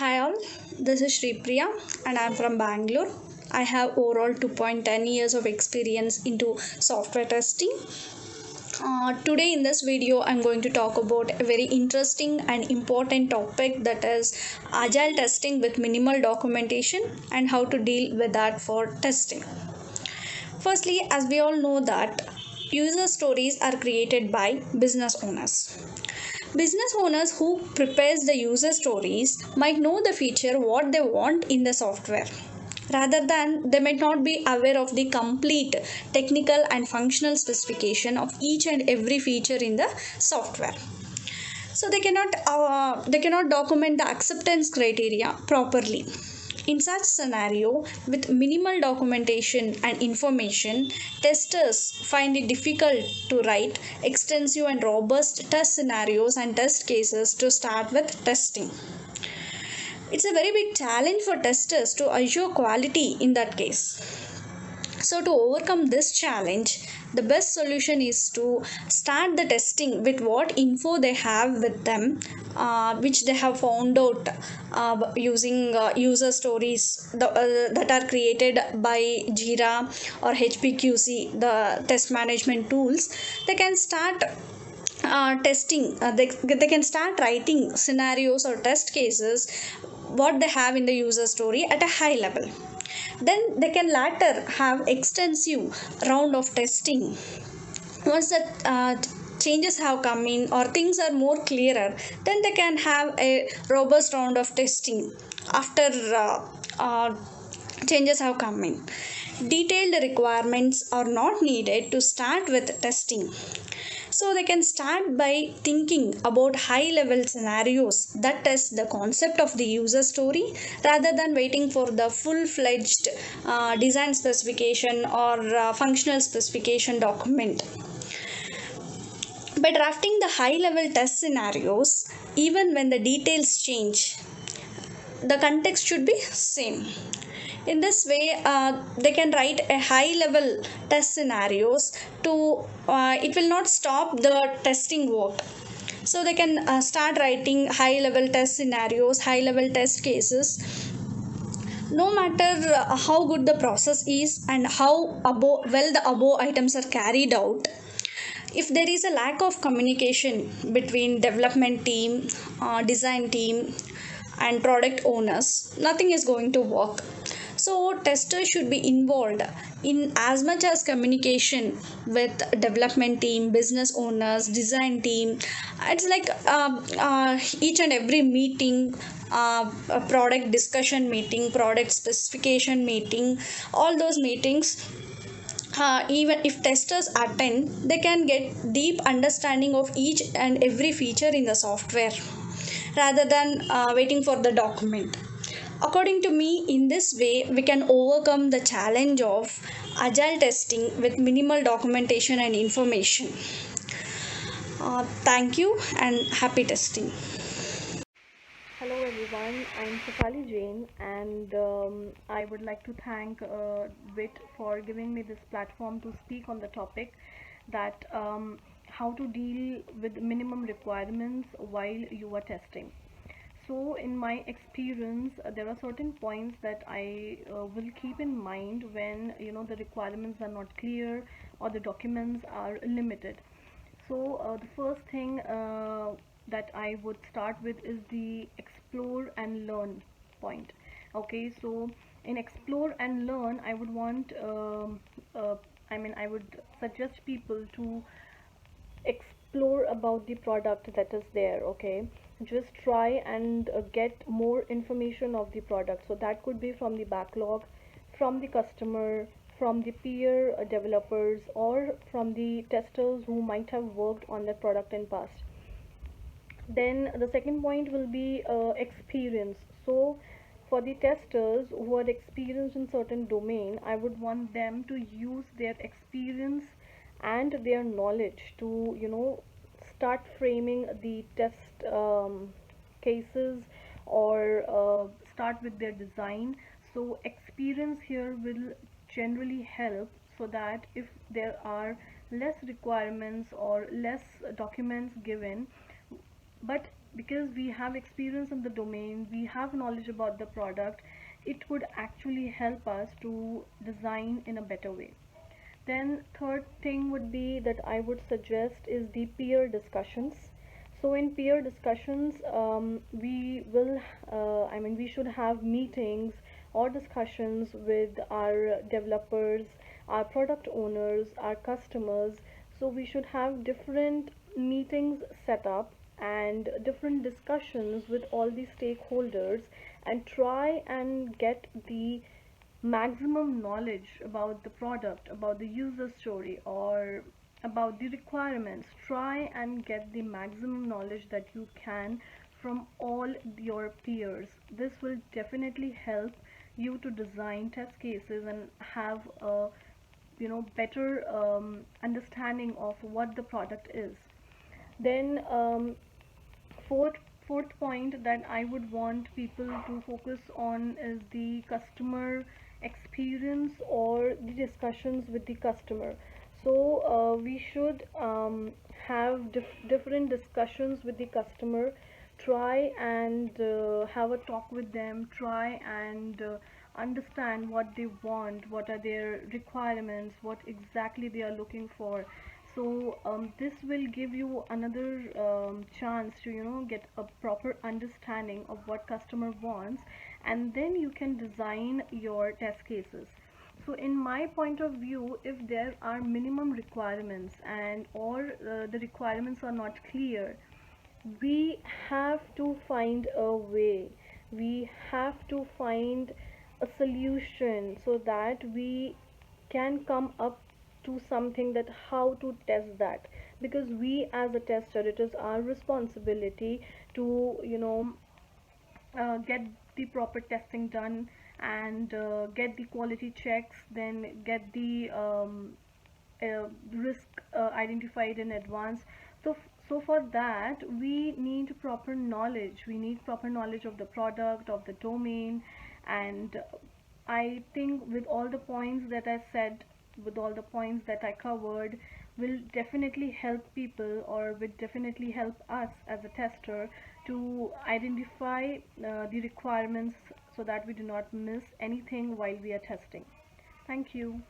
Hi all, this is Shri Priya and I am from Bangalore. I have overall 2.10 years of experience into software testing. Today in this video I'm going to talk about a very interesting and important topic, that is agile testing with minimal documentation and how to deal with that for testing. Firstly, as we all know that user stories are created by business owners. Business owners who prepares the user stories might know the feature what they want in the software. Rather than they might not be aware of the complete technical and functional specification of each and every feature in the software. So they cannot document the acceptance criteria properly. In such scenario, with minimal documentation and information, testers find it difficult to write extensive and robust test scenarios and test cases to start with testing. It's a very big challenge for testers to assure quality in that case. So, to overcome this challenge, the best solution is to start the testing with what info they have with them, which they have found out using user stories that are created by Jira or HPQC, the test management tools. They can start they can start writing scenarios or test cases what they have in the user story at a high level. Then they can later have extensive round of testing. Once the changes have come in or things are more clearer, then they can have a robust round of testing after changes have come in. Detailed requirements are not needed to start with testing, so they can start by thinking about high level scenarios that test the concept of the user story rather than waiting for the full fledged design specification or functional specification document. By drafting the high level test scenarios, even when the details change, the context should be same. In this way, they can write a high level test scenarios to it will not stop the testing work. So they can start writing high level test scenarios, high level test cases, no matter how good the process is and how well the above items are carried out. If there is a lack of communication between development team, design team and product owners, nothing is going to work. So testers should be involved in as much as communication with development team, business owners, design team. It's like each and every meeting, a product discussion meeting, product specification meeting, all those meetings, even if testers attend, they can get deep understanding of each and every feature in the software rather than waiting for the document. According to me, in this way we can overcome the challenge of agile testing with minimal documentation and information. Thank you and happy testing. Hello everyone, I'm Shefali Jain, and I would like to thank WIT for giving me this platform to speak on the topic that how to deal with minimum requirements while you are testing. So, in my experience, there are certain points that I will keep in mind when the requirements are not clear or the documents are limited. So the first thing that I would start with is the explore and learn point. Okay, so in explore and learn, I would want, I would suggest people to explore about the product that is there. Okay, just try and get more information of the product. So that could be from the backlog, from the customer, from the peer developers, or from the testers who might have worked on that product in past. Then the second point will be experience. So for the testers who are experienced in certain domain, I would want them to use their experience and their knowledge to start framing the test cases, or start with their design. So experience here will generally help, so that if there are less requirements or less documents given, but because we have experience in the domain, we have knowledge about the product, it would actually help us to design in a better way. Then third thing would be that I would suggest is the peer discussions. So in peer discussions, we will, we should have meetings or discussions with our developers, our product owners, our customers. So we should have different meetings set up and different discussions with all the stakeholders and try and get the maximum knowledge about the product, about the user story, or about the requirements. Try and get the maximum knowledge that you can from all your peers. This will definitely help you to design test cases and have a better understanding of what the product is. Then fourth fourth point that I would want people to focus on is the customer experience or the discussions with the customer. So we should have different discussions with the customer. Try and have a talk with them. Try and understand what they want, what are their requirements, what exactly they are looking for. So this will give you another chance to get a proper understanding of what customer wants, and then you can design your test cases. So in my point of view, if there are minimum requirements and or the requirements are not clear, we have to find a way, we have to find a solution so that we can come up to something that how to test that, because we as a tester, it is our responsibility to get the proper testing done and get the quality checks, then get the risk identified in advance. So for that we need proper knowledge, we need proper knowledge of the product, of the domain. And I think with all the points that I said, with all the points that I covered, will definitely help people, or will definitely help us as a tester to identify the requirements so that we do not miss anything while we are testing. Thank you.